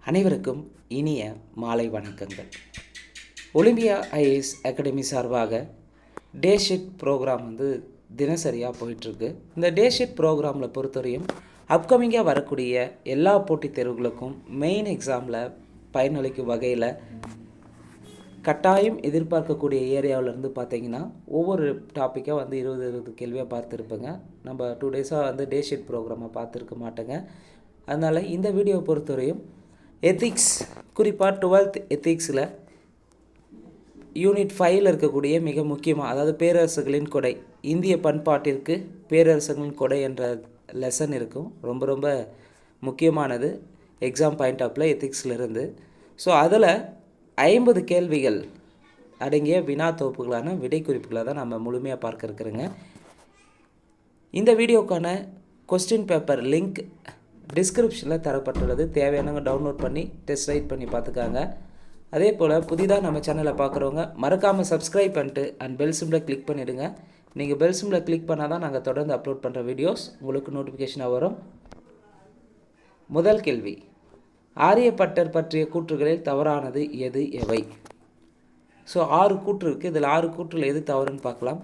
அனைவருக்கும் இனிய மாலை வணக்கங்கள். ஒலிம்பியா ஐஏஎஸ் அகாடமி சார்பாக டே ஷிஃப்ட் ப்ரோக்ராம் தினசரியாக போயிட்டுருக்கு. இந்த டே ஷிஃப்ட் ப்ரோக்ராமில் பொறுத்தவரையும் அப்கமிங்காக வரக்கூடிய எல்லா போட்டித் தேர்வுகளுக்கும் மெயின் எக்ஸாமில் பயனளிக்கும் வகையில் கட்டாயம் எதிர்பார்க்கக்கூடிய ஏரியாவிலேருந்து பார்த்தீங்கன்னா ஒவ்வொரு டாப்பிக்காக 20 கேள்வியாக பார்த்துருப்பேங்க. நம்ம 2 டேஸாக டே ஷிஃப்ட் ப்ரோக்ராமை பார்த்துருக்க மாட்டேங்க. அதனால் இந்த வீடியோவை பொறுத்தவரையும் எத்திக்ஸ், குறிப்பாக 12th எத்திக்ஸில் யூனிட் 5ல் இருக்கக்கூடிய மிக முக்கியமாக, அதாவது பேரரசுகளின் கொடை, இந்திய பண்பாட்டிற்கு பேரரசுகளின் கொடை என்ற லெசன் இருக்கும். ரொம்ப ரொம்ப முக்கியமானது எக்ஸாம் பாயிண்ட் ஆஃப்ல எத்திக்ஸ்லேருந்து. ஸோ அதில் 50 கேள்விகள் அடங்கிய வினா தொகுப்புகளான விடை குறிப்புகளை தான் நம்ம முழுமையாக பார்க்க இருக்கிறோங்க. இந்த வீடியோக்கான கொஸ்டின் பேப்பர் லிங்க் டிஸ்கிரிப்ஷனில் தரப்பட்டுள்ளது. தேவையானவங்க டவுன்லோட் பண்ணி டெஸ்ட் ரைட் பண்ணி பார்த்துக்காங்க. அதே போல் புதிதாக நம்ம சேனலை பார்க்குறவங்க மறக்காமல் சப்ஸ்கிரைப் பண்ணிட்டு அண்ட் பெல் சிம்பிளை கிளிக் பண்ணிவிடுங்க. நீங்கள் பெல் சிம்பிளை கிளிக் பண்ணால் தான் நாங்கள் தொடர்ந்து அப்லோட் பண்ணுற வீடியோஸ் உங்களுக்கு நோட்டிஃபிகேஷனாக வரும். முதல் கேள்வி, ஆரியப்பட்டர் பற்றிய கூற்றுகளில் தவறானது எது எவை? ஸோ 6 கூற்று இருக்குது. இதில் 6 கூற்றில் எது தவறுன்னு பார்க்கலாம்.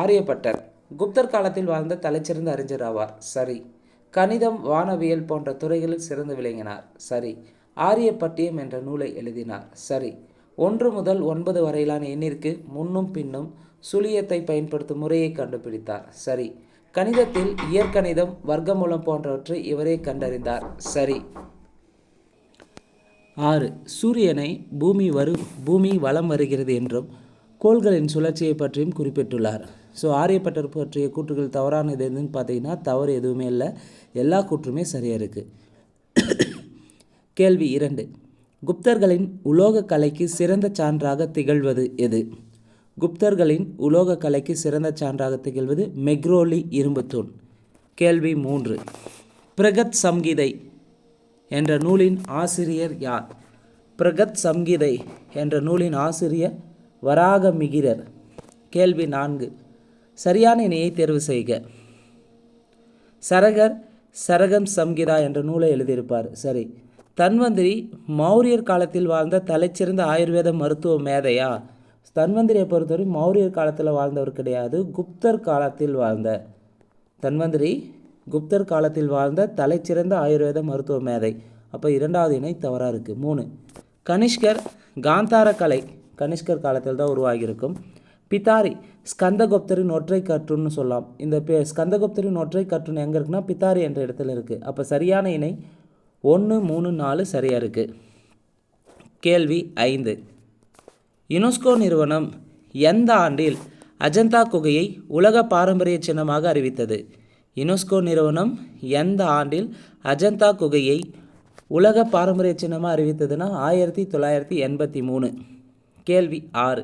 ஆரியப்பட்டர் குப்தர் காலத்தில் வாழ்ந்த தலைச்சிறந்த அறிஞர் ஆவார். சரி. கணிதம், வானவியல் போன்ற துறைகளில் சிறந்து விளங்கினார். சரி. ஆரியப்பட்டியம் என்ற நூலை எழுதினார். சரி. 1 முதல் 9 வரையிலான எண்ணிற்கு முன்னும் பின்னும் சுழியத்தை பயன்படுத்தும் முறையை கண்டுபிடித்தார். சரி. கணிதத்தில் இயற்கணிதம், வர்க்கமூலம் போன்றவற்றை இவரே கண்டறிந்தார். சரி. 6. சூரியனை பூமி வலம் வருகிறது என்றும் கோள்களின் சுழற்சியை பற்றியும் குறிப்பிட்டுள்ளார். ஸோ ஆரியப்பட்டர் பற்றிய கூற்றுகள் தவறானது எதுன்னு பார்த்தீங்கன்னா தவறு எதுவுமே இல்லை, எல்லா கூற்றுமே சரியாக இருக்குது. கேள்வி 2, குப்தர்களின் உலோக கலைக்கு சிறந்த சான்றாக திகழ்வது எது? குப்தர்களின் உலோக கலைக்கு சிறந்த சான்றாக திகழ்வது மெக்ரோலி இரும்புத்தூண். கேள்வி 3, பிரகத் சம்ஹிதை என்ற நூலின் ஆசிரியர் யார்? பிரகத் சம்ஹிதை என்ற நூலின் ஆசிரியர் வராகமிகிரர். கேள்வி 4, சரியான இணையை தேர்வு செய்க. சரகர் சரகம் சம்ஹிதா என்ற நூலை எழுதியிருப்பார். சரி. தன்வந்திரி மௌரியர் காலத்தில் வாழ்ந்த தலைச்சிறந்த ஆயுர்வேத மருத்துவ மேதையா? தன்வந்திரியை பொறுத்தவரை மௌரியர் காலத்தில் வாழ்ந்தவர் கிடையாது, குப்தர் காலத்தில் வாழ்ந்த தன்வந்திரி குப்தர் காலத்தில் வாழ்ந்த தலைச்சிறந்த ஆயுர்வேத மருத்துவ மேதை. அப்போ 2வது இணை தவறாக இருக்குது. 3, கனிஷ்கர் காந்தார கலை கனிஷ்கர் காலத்தில் தான் உருவாகியிருக்கும். பித்தாரி ஸ்கந்தகுப்தரின் ஒற்றை கற்றுன்னு சொல்லலாம். இந்த ஸ்கந்தகுப்தரின் ஒற்றை கற்றுன்னு எங்கே இருக்குன்னா பித்தாரி என்ற இடத்துல இருக்குது. அப்போ சரியான இணை 1, 3, 4 சரியாக இருக்குது. கேள்வி 5, யுனெஸ்கோ நிறுவனம் எந்த ஆண்டில் அஜந்தா குகையை உலக பாரம்பரிய சின்னமாக அறிவித்தது? யுனெஸ்கோ நிறுவனம் எந்த ஆண்டில் அஜந்தா குகையை உலக பாரம்பரிய சின்னமாக அறிவித்ததுன்னா 1983. கேள்வி 6,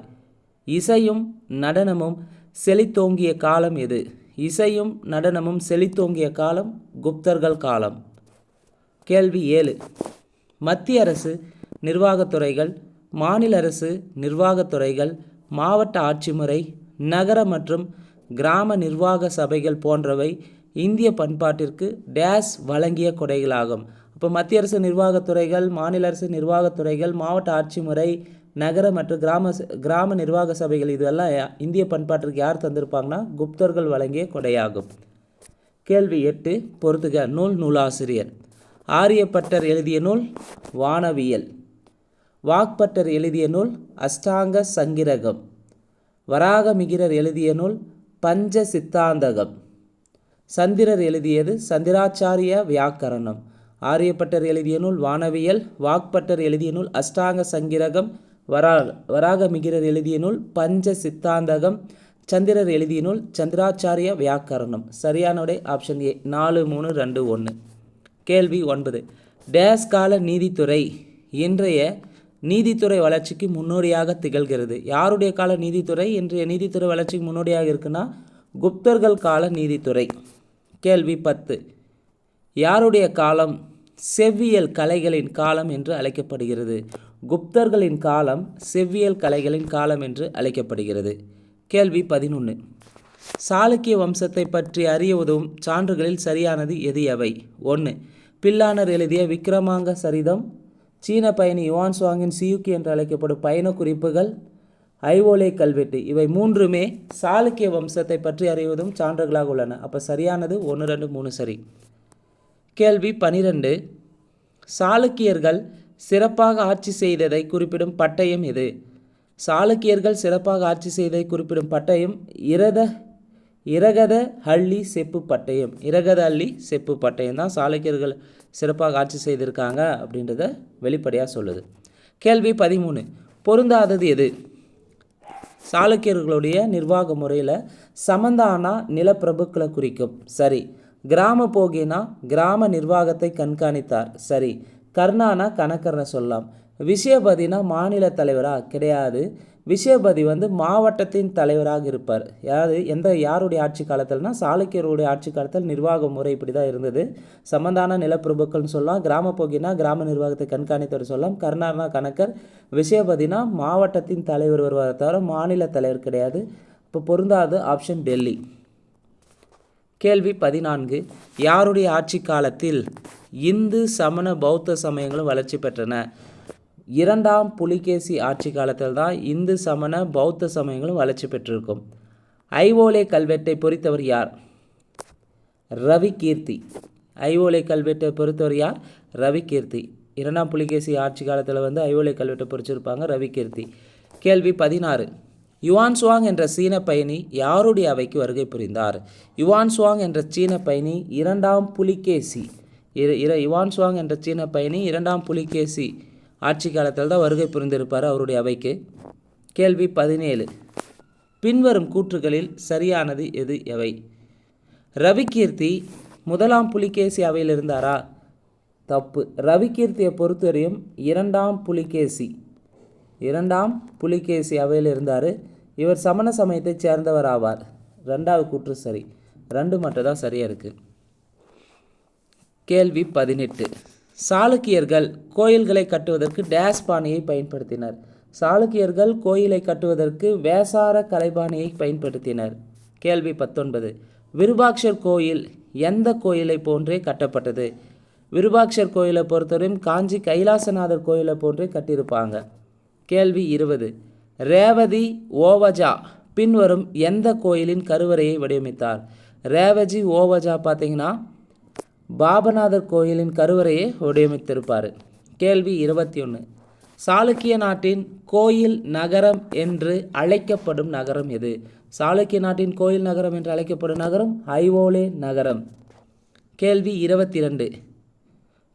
இசையும் நடனமும் செழித்தோங்கிய காலம் எது? இசையும் நடனமும் செழித்தோங்கிய காலம் குப்தர்கள் காலம். கேள்வி 7, மத்திய அரசு நிர்வாகத்துறைகள், மாநில அரசு நிர்வாகத்துறைகள், மாவட்ட ஆட்சி முறை, நகர மற்றும் கிராம நிர்வாக சபைகள் போன்றவை இந்திய பண்பாட்டிற்கு டேஸ் வழங்கிய கொடைகளாகும். அப்போ மத்திய அரசு நிர்வாகத்துறைகள், மாநில அரசு நிர்வாகத்துறைகள், மாவட்ட ஆட்சி முறை, நகர மற்றும் கிராம நிர்வாக சபைகள் இதெல்லாம் இந்திய பண்பாட்டிற்கு யார் தந்திருப்பாங்கன்னா குப்தர்கள் வழங்கிய கொடையாகும். கேள்வி 8, பொறுத்துக. நூலாசிரியர். ஆரியப்பட்டர் எழுதிய நூல் வானவியல். வாக்பட்டர் எழுதிய நூல் அஷ்டாங்க சங்கிரகம். வராகமிகிரர் எழுதிய நூல் பஞ்ச சித்தாந்தகம். சந்திரர் எழுதியது சந்திராச்சாரிய வியாக்கரணம். ஆரியப்பட்டர் எழுதிய நூல் வானவியல், வாக்பட்டர் எழுதிய நூல் அஷ்டாங்க சங்கிரகம், வராகமிகிரர் எழுதிய நூல் பஞ்ச சித்தாந்தகம், சந்திரர் எழுதிய நூல் சந்திராச்சாரிய வியாக்கரணம். சரியான விடை ஆப்ஷன் ஏ, 4, 3, 2, 1. கேள்வி 9, டேஸ் கால நீதித்துறை இன்றைய நீதித்துறை வளர்ச்சிக்கு முன்னோடியாக திகழ்கிறது. யாருடைய கால நீதித்துறை இன்றைய நீதித்துறை வளர்ச்சிக்கு முன்னோடியாக இருக்குன்னா குப்தர்கள் கால நீதித்துறை. கேள்வி 10, யாருடைய காலம் செவ்வியல் கலைகளின் காலம் என்று அழைக்கப்படுகிறது? குப்தர்களின் காலம் செவ்வியல் கலைகளின் காலம் என்று அழைக்கப்படுகிறது. கேள்வி 11, சாளுக்கிய வம்சத்தை பற்றி அறிய உதவும் சான்றுகளில் சரியானது எது எவை? 1, பில்லானர் எழுதிய விக்ரமாங்க சரிதம், சீன பயணி யுவான் சுவாங்கின் சியூக்கி என்று அழைக்கப்படும் பயண குறிப்புகள், ஐஓலை கல்வெட்டு, இவை மூன்றுமே சாளுக்கிய வம்சத்தை பற்றி அறிவதும் சான்றுகளாக உள்ளன. அப்போ சரியானது 1, 2, 3 சரி. கேள்வி 12. சாளுக்கியர்கள் சிறப்பாக ஆட்சி செய்ததை குறிப்பிடும் பட்டயம் எது? சாளுக்கியர்கள் சிறப்பாக ஆட்சி செய்ததை குறிப்பிடும் பட்டயம் இரகத ஹள்ளி செப்பு பட்டயம். இரகத ஹள்ளி செப்பு பட்டயம் தான் சாளுக்கியர்கள் சிறப்பாக ஆட்சி செய்திருக்காங்க அப்படின்றத வெளிப்படையாக சொல்லுது. கேள்வி 13. பொருந்தாதது எது? சாளுக்கியர்களுடைய நிர்வாக முறையில் சமந்தானா நிலப்பிரபுக்களை குறிக்கும். சரி. கிராம போகினா கிராம நிர்வாகத்தை கண்காணித்தார். சரி. கர்ணானா கணக்கர்னு சொல்லலாம். விஷயபதினா மாநில தலைவராக கிடையாது. விஷயபதி மாவட்டத்தின் தலைவராக இருப்பார். யாருடைய ஆட்சி காலத்தில்னா சாளுக்கியருடைய ஆட்சி காலத்தில் நிர்வாக முறை இப்படி தான் இருந்தது. சமந்தான நிலப்பிரபுக்கள்னு சொல்லலாம். கிராம போகினா கிராம நிர்வாகத்தை கண்காணித்தவர் சொல்லலாம். கர்ணானா கணக்கர். விஷயபதினா மாவட்டத்தின் தலைவர் வருவார் தவிர மாநில தலைவர் கிடையாது. இப்போ பொருந்தாது ஆப்ஷன் டெல்லி. கேள்வி 14. யாருடைய ஆட்சி காலத்தில் இந்து சமண பௌத்த சமயங்களும் வளர்ச்சி பெற்றன? 2ஆம் புலிகேசி ஆட்சி காலத்தில் தான் இந்து சமண பௌத்த சமயங்களும் வளர்ச்சி பெற்றிருக்கும். ஐஓலை கல்வெட்டை பொறித்தவர் யார்? ரவி கீர்த்தி. ஐஓலை கல்வெட்டை பொறுத்தவர் யார்? ரவி கீர்த்தி. 2ஆம் புலிகேசி ஆட்சி காலத்தில் ஐஓலை கல்வெட்டை பொறிச்சிருப்பாங்க ரவி கீர்த்தி. கேள்வி 16. யுவான் சுவாங் என்ற சீன பயணி யாருடைய அவைக்கு வருகை புரிந்தார்? யுவான் சுவாங் என்ற சீன பயணி 2ஆம் புலிகேசி. யுவான் சுவாங் என்ற சீன பயணி 2ஆம் புலிகேசி ஆட்சி காலத்தில் தான் வருகை புரிந்திருப்பார் அவருடைய அவைக்கு. கேள்வி 17. பின்வரும் கூற்றுகளில் சரியானது எவை? ரவிகீர்த்தி 1ஆம் புலிகேசி அவையில் இருந்தாரா? தப்பு. ரவிகீர்த்தியை பொறுத்தவரையும் 2ஆம் புலிகேசி அவையில் இருந்தார். இவர் சமண சமயத்தைச் சேர்ந்தவர் ஆவார். 2வது கூற்று சரி. 2 மட்டும் தான் சரியாக இருக்குது. கேள்வி 18. சாளுக்கியர்கள் கோயில்களை கட்டுவதற்கு டேஸ் பாணியை பயன்படுத்தினர். சாளுக்கியர்கள் கோயிலை கட்டுவதற்கு வேசார கலைபாணியை பயன்படுத்தினர். கேள்வி 19. விருபாக்ஷர் கோயில் எந்த கோயிலை போன்றே கட்டப்பட்டது? விருபாக்ஷர் கோயிலை பொறுத்தவரையும் காஞ்சி கைலாசநாதர் கோயிலை போன்றே கட்டியிருப்பாங்க. கேள்வி 20. ரேவதி ஓவஜா பின்வரும் எந்த கோயிலின் கருவறையை வடிவமைத்தார்? ரேவதி ஓவஜா பார்த்தீங்கன்னா பாபநாதர் கோயிலின் கருவறையை வடிவமைத்திருப்பார். கேள்வி 21. சாளுக்கிய நாட்டின் கோயில் நகரம் என்று அழைக்கப்படும் நகரம் எது? சாளுக்கிய நாட்டின் கோயில் நகரம் என்று அழைக்கப்படும் நகரம் ஐஓலே நகரம். கேள்வி 22.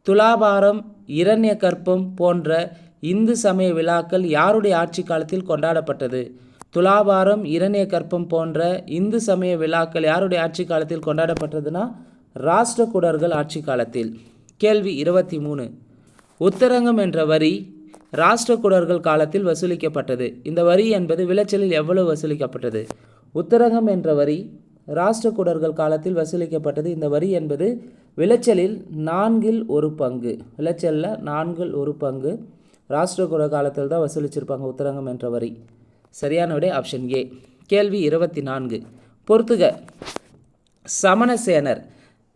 துலாபாரம் இரண்ய கற்பம் போன்ற இந்து சமய விழாக்கள் யாருடைய ஆட்சி காலத்தில் கொண்டாடப்பட்டது? துலாபாரம் இரண்ய கற்பம் போன்ற இந்து சமய விழாக்கள் யாருடைய ஆட்சி காலத்தில் கொண்டாடப்பட்டதுன்னா ராஷ்டிரகூடர்கள் ஆட்சி காலத்தில். கேள்வி 23. உத்தரங்கம் என்ற வரி ராஷ்டிரகூடர்கள் காலத்தில் வசூலிக்கப்பட்டது. இந்த வரி என்பது விளைச்சலில் எவ்வளவு வசூலிக்கப்பட்டது? உத்தரங்கம் என்ற வரி ராஷ்டிரகூடர்கள் காலத்தில் வசூலிக்கப்பட்டது. இந்த வரி என்பது விளைச்சலில் 1/4 பங்கு. விளைச்சலில் 1/4 பங்கு ராஷ்டிரகூட காலத்தில் தான் வசூலிச்சிருப்பாங்க உத்தரங்கம் என்ற வரி. சரியான விடை ஆப்ஷன் ஏ. கேள்வி 24. பொறுத்துக. சமணசேனர்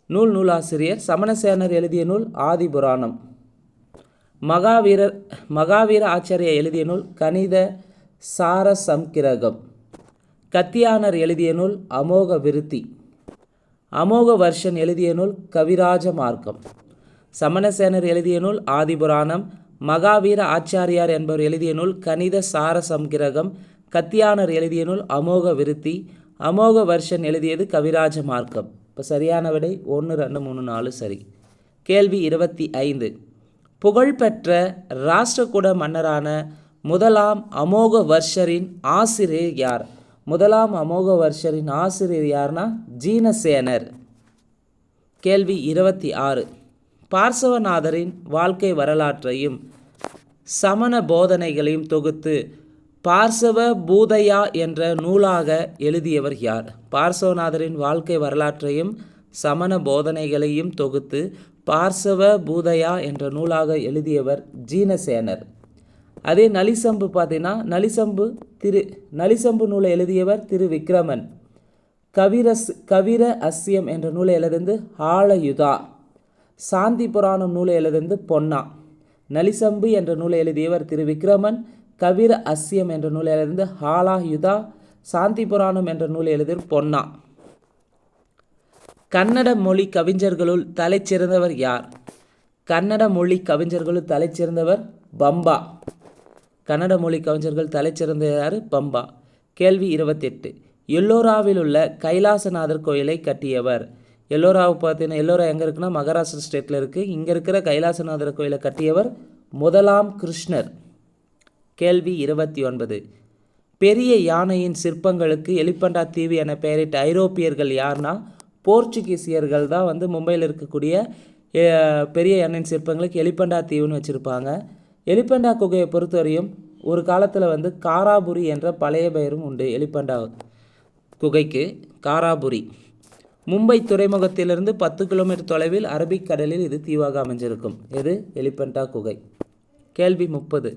நூலாசிரியர். சமணசேனர் எழுதிய நூல் ஆதிபுராணம். மகாவீர ஆச்சாரிய எழுதிய நூல் கணித சாரசம்கிரகம். கத்தியானர் எழுதிய நூல் அமோக விருத்தி. அமோக வர்ஷன் எழுதிய நூல் கவிராஜ மார்க்கம். சமணசேனர் எழுதிய நூல் ஆதிபுராணம். மகாவீர ஆச்சாரியார் என்பவர் எழுதிய நூல் கணித சாரசம்கிரகம். கத்தியானர் எழுதிய நூல் அமோக விருத்தி. அமோக வர்ஷன் எழுதியது கவிராஜ மார்க்கம். இப்போ சரியான விடை 1, 2, 3, 4 சரி. கேள்வி 25. புகழ்பெற்ற ராஷ்டிரகூட மன்னரான 1ஆம் அமோக வர்ஷரின் ஆசிரியர் யார்? 1ஆம் அமோக வர்ஷரின் ஆசிரியர் யார்னா ஜீனசேனர். கேள்வி 26. பார்சவநாதரின் வாழ்க்கை வரலாற்றையும் சமண போதனைகளையும் தொகுத்து பார்சவ பூதயா என்ற நூலாக எழுதியவர் யார்? பார்சவநாதரின் வாழ்க்கை வரலாற்றையும் சமண போதனைகளையும் தொகுத்து பார்சவ பூதயா என்ற நூலாக எழுதியவர் ஜீனசேனர். அதே நலிசம்பு பார்த்தீங்கன்னா நலிசம்பு நூலை எழுதியவர் திரு விக்ரமன். கவிர அஸ்யம் என்ற நூலை எழுதிந்து ஆலயுதா. சாந்தி புராணம் நூலை எழுதிந்து பொன்னா. நலிசம்பு என்ற நூலை எழுதியவர் திரு விக்ரமன். கவிர அஸ்யம் என்ற நூலை எழுதியது ஹாலா யுதா. சாந்தி புராணம் என்ற நூலை எழுதியவர் பொன்னா. கன்னட மொழி கவிஞர்களுள் தலைச்சிறந்தவர் யார்? கன்னட மொழி கவிஞர்களுள் தலைச்சிறந்தவர் பம்பா. கன்னட மொழி கவிஞர்கள் தலைச்சிறந்த யார்? பம்பா. கேள்வி 28. எல்லோராவில் உள்ள கைலாசநாதர் கோயிலை கட்டியவர்? எல்லோராவை பார்த்தீங்கன்னா, எல்லோரா எங்கே இருக்குன்னா மகாராஷ்டிரா ஸ்டேட்டில் இருக்குது. இங்கே இருக்கிற கைலாசநாதர் கோயிலை கட்டியவர் முதலாம் கிருஷ்ணர். கேள்வி 29. பெரிய யானையின் சிற்பங்களுக்கு எலிபண்டா தீவு என பெயரிட்ட ஐரோப்பியர்கள் யார்னா போர்ச்சுகீசியர்கள் தான் வந்து மும்பையில் இருக்கக்கூடிய பெரிய யானையின் சிற்பங்களுக்கு எலிபண்டா தீவுன்னு வச்சுருப்பாங்க. எலிபண்டா குகையை பொறுத்தவரையும் ஒரு காலத்தில் வந்து காராபுரி என்ற பழைய பெயரும் உண்டு. எலிபண்டா குகைக்கு காராபுரி. மும்பை துறைமுகத்திலிருந்து 10 கிலோமீட்டர் தொலைவில் அரபிக்கடலில் இது தீவாக அமைஞ்சிருக்கும். இது எலிபண்டா குகை. கேள்வி 30.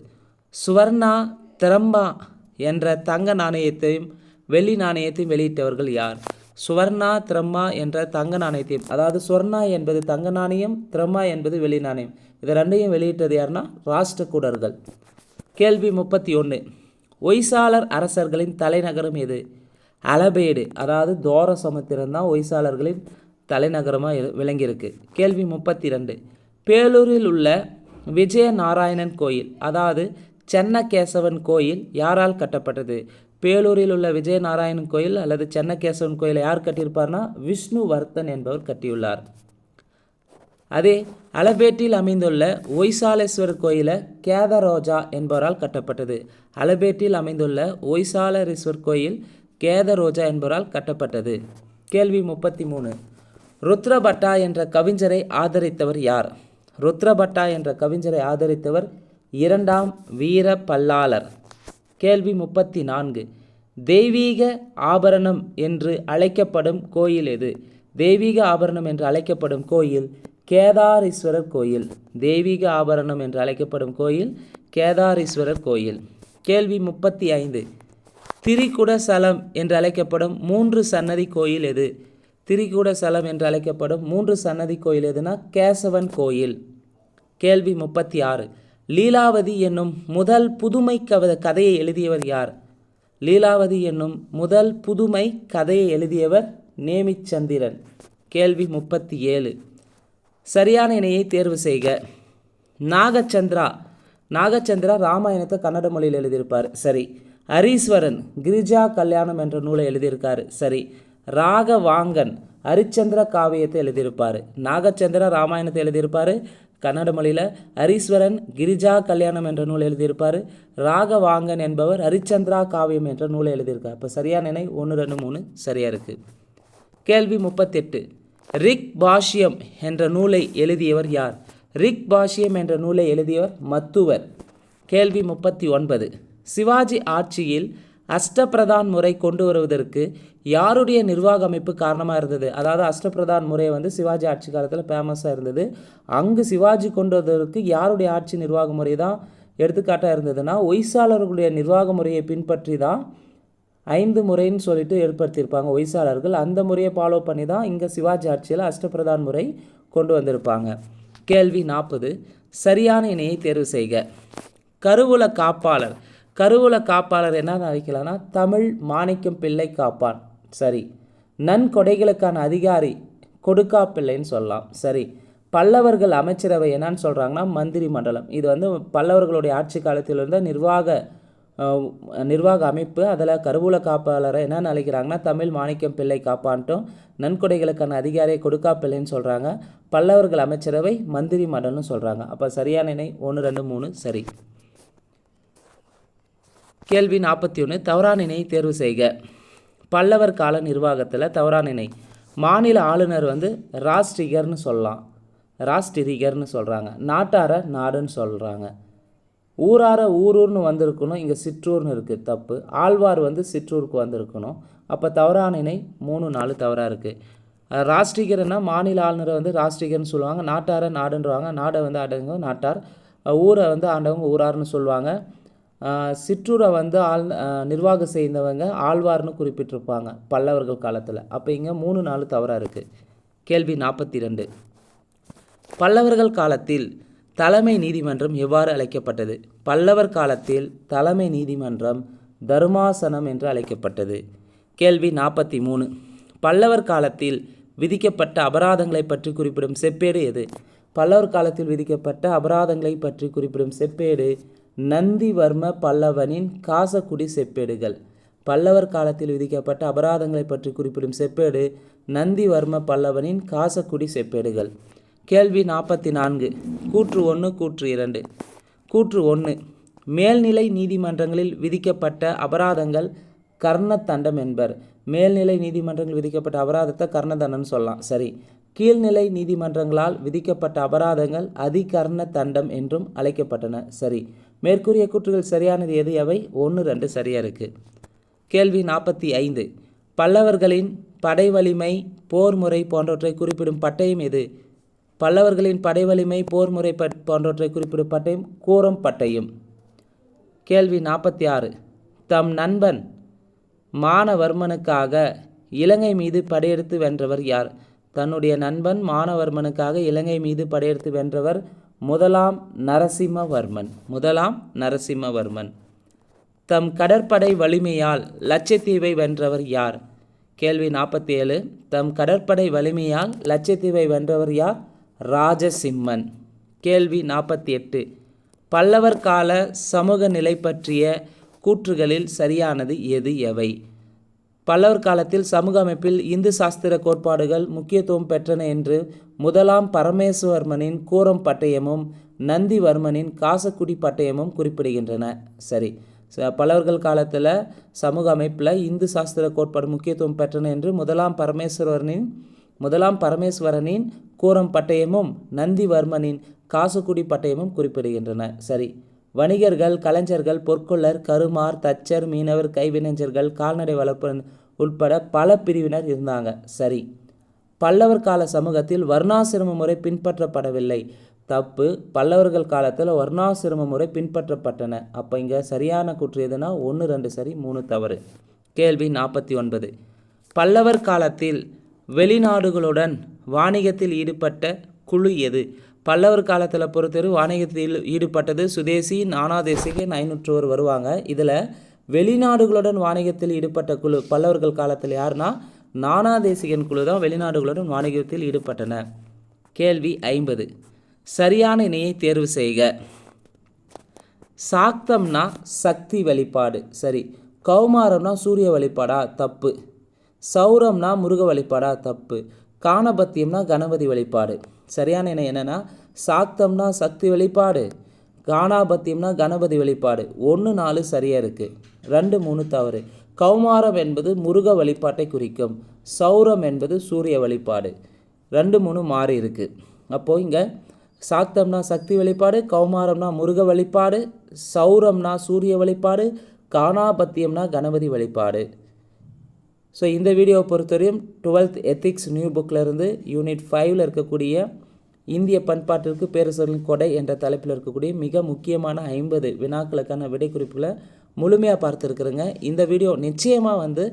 சுவர்ணா திரம்பா என்ற தங்க நாணயத்தையும் வெள்ளி நாணயத்தையும் வெளியிட்டவர்கள் யார்? சுவர்ணா திரம்மா என்ற தங்க நாணயத்தையும், அதாவது சுவர்ணா என்பது தங்க நாணயம், திரம்மா என்பது வெள்ளி நாணயம், இதை ரெண்டையும் வெளியிட்டது யாருன்னா ராஷ்டிரகூடர்கள். கேள்வி 31. ஒய்சாளர் அரசர்களின் தலைநகரம் எது? அலபேடு, அதாவது தோர சமுத்திரம் தான் ஒய்சாளர்களின் தலைநகரமாக விளங்கியிருக்கு. கேள்வி 32. பேலூரில் உள்ள விஜய நாராயணன் கோயில், அதாவது சென்னகேசவன் கோயில் யாரால் கட்டப்பட்டது? பேலூரில் உள்ள விஜயநாராயணன் கோயில் அல்லது சென்னகேசவன் கோயிலை யார் கட்டியிருப்பார்னா விஷ்ணுவர்தன் என்பவர் கட்டியுள்ளார். அதே அலபேட்டில் அமைந்துள்ள ஒய்சாலேஸ்வரர் கோயிலை கேதரோஜா என்பவரால் கட்டப்பட்டது. அலபேட்டில் அமைந்துள்ள ஒய்சாலேஸ்வரர் கோயில் கேதரோஜா என்பவரால் கட்டப்பட்டது. கேள்வி 33. ருத்ரபட்டா என்ற கவிஞரை ஆதரித்தவர் யார்? ருத்ரபட்டா என்ற கவிஞரை ஆதரித்தவர் 2ஆம் வீர பல்லாளர். கேள்வி 34. தெய்வீக ஆபரணம் என்று அழைக்கப்படும் கோயில் எது? தெய்வீக ஆபரணம் என்று அழைக்கப்படும் கோயில் கேதாரீஸ்வரர் கோயில். தெய்வீக ஆபரணம் என்று அழைக்கப்படும் கோயில் கேதாரீஸ்வரர் கோயில். கேள்வி 35. திரிகுடசலம் என்று அழைக்கப்படும் 3 சன்னதி கோயில் எது? திரிகுடசலம் என்று அழைக்கப்படும் 3 சன்னதி கோயில் எதுனா கேசவன் கோயில். கேள்வி 36. லீலாவதி என்னும் முதல் புதுமை கதையை எழுதியவர் யார்? லீலாவதி என்னும் முதல் புதுமை கதையை எழுதியவர் நேமிச்சந்திரன். கேள்வி 37. சரியான இணையை தேர்வு செய்க. நாகச்சந்திரா ராமாயணத்தை கன்னட மொழியில் எழுதியிருப்பார். சரி. ஹரீஸ்வரன் கிரிஜா கல்யாணம் என்ற நூலை எழுதியிருக்காரு. சரி. ராகவாங்கன் ஹரிச்சந்திர காவியத்தை எழுதியிருப்பார். நாகச்சந்திரா ராமாயணத்தை எழுதியிருப்பார் கன்னட மொழியில். ஹரீஸ்வரன் கிரிஜா கல்யாணம் என்ற நூலை எழுதியிருப்பார். ராகவாங்கன் என்பவர் ஹரிச்சந்திரா காவியம் என்ற நூலை எழுதியிருக்கார். இப்போ சரியான இணை 1, 2, 3 சரியாக இருக்குது. கேள்வி 38. ரிக் பாஷ்யம் என்ற நூலை எழுதியவர் யார்? ரிக் பாஷ்யம் என்ற நூலை எழுதியவர் மத்துவர். கேள்வி 39. சிவாஜி ஆட்சியில் அஷ்டபிரதான் முறை கொண்டு வருவதற்கு யாருடைய நிர்வாக அமைப்பு காரணமாக இருந்தது? அதாவது அஷ்டபிரதான் முறை வந்து சிவாஜி ஆட்சி காலத்தில் ஃபேமஸாக இருந்தது. அங்கு சிவாஜி கொண்டு வருவதற்கு யாருடைய ஆட்சி நிர்வாக முறை தான் எடுத்துக்காட்டாக இருந்ததுன்னா ஒய்சாளர்களுடைய நிர்வாக முறையை பின்பற்றி தான் 5 முறைன்னு சொல்லிட்டு ஏற்படுத்தியிருப்பாங்க ஒய்சாளர்கள். அந்த முறையை ஃபாலோ பண்ணி தான் இங்கே சிவாஜி ஆட்சியில் அஷ்டபிரதான் முறை கொண்டு வந்திருப்பாங்க. கேள்வி 40. சரியான இணையை தேர்வு செய்க. கருவூல காப்பாளர் என்ன அழைக்கலாம்னா தமிழ் மாணிக்கம் பிள்ளை காப்பான். சரி. நன்கொடைகளுக்கான அதிகாரி கொடுக்கா பிள்ளைன்னு சொல்லலாம். சரி. பல்லவர்கள் அமைச்சரவை என்னன்னு சொல்கிறாங்கன்னா மந்திரி மண்டலம். இது வந்து பல்லவர்களுடைய ஆட்சி காலத்தில் இருந்த நிர்வாக அமைப்பு. அதில் கருவூல காப்பாளரை என்னென்னு அழைக்கிறாங்கன்னா தமிழ் மாணிக்கம் பிள்ளை காப்பான்ட்டும், நன்கொடைகளுக்கான அதிகாரியை கொடுக்கா பிள்ளைன்னு சொல்கிறாங்க. பல்லவர்கள் அமைச்சரவை மந்திரி மண்டலம்னு சொல்கிறாங்க. அப்போ சரியான இணை 1, 2, 3 சரி. கேள்வி 41. தவறான இணையை தேர்வு செய்க. பல்லவர் கால நிர்வாகத்தில் தவறான இணை. மாநில ஆளுநர் வந்து ராஷ்டிரிகர்னு சொல்கிறாங்க. நாட்டார நாடுன்னு சொல்கிறாங்க. ஊரார ஊரூர்னு வந்திருக்கணும், இங்கே சிற்றூர்னு இருக்குது, தப்பு. ஆழ்வார் வந்து சிற்றூருக்கு வந்திருக்கணும். அப்போ தவறான இணை 3, 4 தவறாக இருக்குது. ராஷ்டிரிகர்னா மாநில ஆளுநரை வந்து ராஷ்டிரிகர்னு சொல்லுவாங்க. நாட்டார நாடுன்றவாங்க. நாடை வந்து ஆண்டவங்க நாட்டார், ஊரை வந்து ஆண்டவங்க ஊரார்னு சொல்லுவாங்க. சிற்றூரை வந்து நிர்வாகம் செய்தவங்க ஆழ்வார்னு குறிப்பிட்டிருப்பாங்க பல்லவர்கள் காலத்தில். அப்போ இங்கே 3, 4 தவறாக இருக்குது. கேள்வி 42. பல்லவர்கள் காலத்தில் தலைமை நீதிமன்றம் எவ்வாறு அழைக்கப்பட்டது? பல்லவர் காலத்தில் தலைமை நீதிமன்றம் தர்மாசனம் என்று அழைக்கப்பட்டது. கேள்வி 43. பல்லவர் காலத்தில் விதிக்கப்பட்ட அபராதங்களை பற்றி குறிப்பிடும் செப்பேடு எது? பல்லவர் காலத்தில் விதிக்கப்பட்ட அபராதங்களை பற்றி குறிப்பிடும் செப்பேடு நந்திவர்ம பல்லவனின் காசக்குடி செப்பேடுகள். பல்லவர் காலத்தில் விதிக்கப்பட்ட அபராதங்களை பற்றி குறிப்பிடும் செப்பேடு நந்திவர்ம பல்லவனின் காசக்குடி செப்பேடுகள். கேள்வி 44. கூற்று 1 கூற்று 2. கூற்று 1. மேல்நிலை நீதிமன்றங்களில் விதிக்கப்பட்ட அபராதங்கள் கர்ண தண்டம் என்பர். மேல்நிலை நீதிமன்றங்கள் விதிக்கப்பட்ட அபராதத்தை கர்ண தண்டம்னு சொல்லலாம். சரி. கீழ்நிலை நீதிமன்றங்களால் விதிக்கப்பட்ட அபராதங்கள் அதிகர்ண தண்டம் என்றும் அழைக்கப்பட்டன. சரி. மேற்கூறிய கூற்றுகள் சரியானது எது? எவை? 1, 2 சரியாக இருக்குது. கேள்வி 45. பல்லவர்களின் படை வலிமை போர் முறை போன்றவற்றை குறிப்பிடும் பட்டயம் எது? பல்லவர்களின் படை வலிமை போர் முறை போன்றவற்றை குறிப்பிடும் பட்டயம் கூரம் பட்டயம். கேள்வி 46. தம் நண்பன் மானவர்மனுக்காக இலங்கை மீது படையெடுத்து வென்றவர் யார்? தன்னுடைய நண்பன் மானவர்மனுக்காக இலங்கை மீது படையெடுத்து வென்றவர் முதலாம் நரசிம்மவர்மன். தம் கடற்படை வலிமையால் லட்சத்தீவை வென்றவர் யார்? கேள்வி 47. தம் கடற்படை வலிமையால் லட்சத்தீவை வென்றவர் யார்? ராஜசிம்மன். கேள்வி 48. பல்லவர் கால சமூக நிலை பற்றிய கூற்றுகளில் சரியானது எது? எவை? பல்லவர் காலத்தில் சமூக அமைப்பில் இந்து சாஸ்திர கோட்பாடுகள் முக்கியத்துவம் பெற்றன என்று முதலாம் பரமேஸ்வர்மனின் கூரம் பட்டயமும் நந்திவர்மனின் காசக்குடி பட்டயமும் குறிப்பிடுகின்றன. சரி. பல்லவர்கள் காலத்தில் சமூக அமைப்பில் இந்து சாஸ்திர கோட்பாடு முக்கியத்துவம் பெற்றன என்று முதலாம் பரமேஸ்வரனின் கூரம் பட்டயமும் நந்திவர்மனின் காசக்குடி பட்டயமும் குறிப்பிடுகின்றன. சரி. வணிகர்கள், கலைஞர்கள், பொற்கொள்ளர், கருமார், தச்சர், மீனவர், கைவினைஞர்கள், கால்நடை வளர்ப்பு உட்பட பல பிரிவினர் இருந்தாங்க. சரி. பல்லவர் கால சமூகத்தில் வர்ணாசிரம முறை பின்பற்றப்படவில்லை. தப்பு. பல்லவர்கள் காலத்தில் வர்ணாசிரம முறை பின்பற்றப்பட்டன. அப்போ இங்கே சரியான கூற்று எதுனா 1, 2 சரி, 3 தவறு. கேள்வி 49. பல்லவர் காலத்தில் வெளிநாடுகளுடன் வாணிகத்தில் ஈடுபட்ட குழு எது? பல்லவர் காலத்தில் பொறுத்தவரை வாணிகத்தில் ஈடுபட்டது சுதேசி, நானாதேசிகன் 501 வருவாங்க. இதில் வெளிநாடுகளுடன் வாணிகத்தில் ஈடுபட்ட குழு பல்லவர்கள் காலத்தில் யாருன்னா நானாதேசிகன் குழு தான் வெளிநாடுகளுடன் வாணிகத்தில் ஈடுபட்டன. கேள்வி 50. சரியான இணையை தேர்வு செய்க. சாக்தம்னா சக்தி வழிபாடு. சரி. கௌமாரம்னா சூரிய வழிபாடா? தப்பு. சௌரம்னா முருக வழிபாடா? தப்பு. கானபத்தியம்னா கணபதி வழிபாடு. சரியான இணை என்னென்னா சாக்தம்னா சக்தி வழிபாடு, கானாபத்தியம்னா கணபதி வழிபாடு. 1, 4 சரியாக இருக்குது. 2, 3 தவறு. கௌமாரம் என்பது முருக வழிபாட்டை குறிக்கும். சௌரம் என்பது சூரிய வழிபாடு. 2, 3 மாறி இருக்குது. அப்போது இங்கே சாக்தம்னா சக்தி வழிபாடு, கௌமாரம்னா முருக வழிபாடு, சௌரம்னா சூரிய வழிபாடு, கானாபத்தியம்னா கணபதி வழிபாடு. ஸோ இந்த வீடியோவை பொறுத்தவரையும் 12th எத்திக்ஸ் நியூ புக்கில் இருந்து யூனிட் 5ல் இருக்கக்கூடிய இந்திய பண்பாட்டிற்கு பேரரசர்களின் கொடை என்ற தலைப்பில் இருக்கக்கூடிய மிக முக்கியமான 50 வினாக்களுக்கான விடை குறிப்புகளை முழுமையாக பார்த்துருக்குறேங்க. இந்த வீடியோ நிச்சயமாக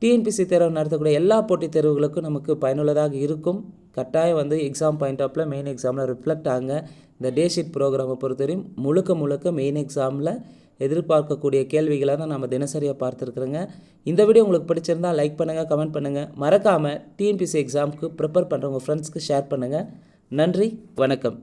டிஎன்பிசி தேர்வு நடத்தக்கூடிய எல்லா போட்டித் தேர்வுகளுக்கும் நமக்கு பயனுள்ளதாக இருக்கும். கட்டாயம் எக்ஸாம் பாயிண்ட் ஆஃபில் மெயின் எக்ஸாமில் ரிஃப்ளெக்ட் ஆகுங்க. இந்த டே ஷீட் ப்ரோக்ராமை பொறுத்தவரையும் முழுக்க மெயின் எக்ஸாமில் எதிர்பார்க்கக்கூடிய கேள்விகளை தான் நம்ம தினசரியாக பார்த்துருக்குறோங்க. இந்த வீடியோ உங்களுக்கு பிடிச்சிருந்தால் லைக் பண்ணுங்கள், கமெண்ட் பண்ணுங்கள். மறக்காமல் டிஎன்பிசி எக்ஸாமுக்கு ப்ரிப்பேர் பண்ணுறவங்க ஃப்ரெண்ட்ஸ்க்கு ஷேர் பண்ணுங்கள். நன்றி, வணக்கம்.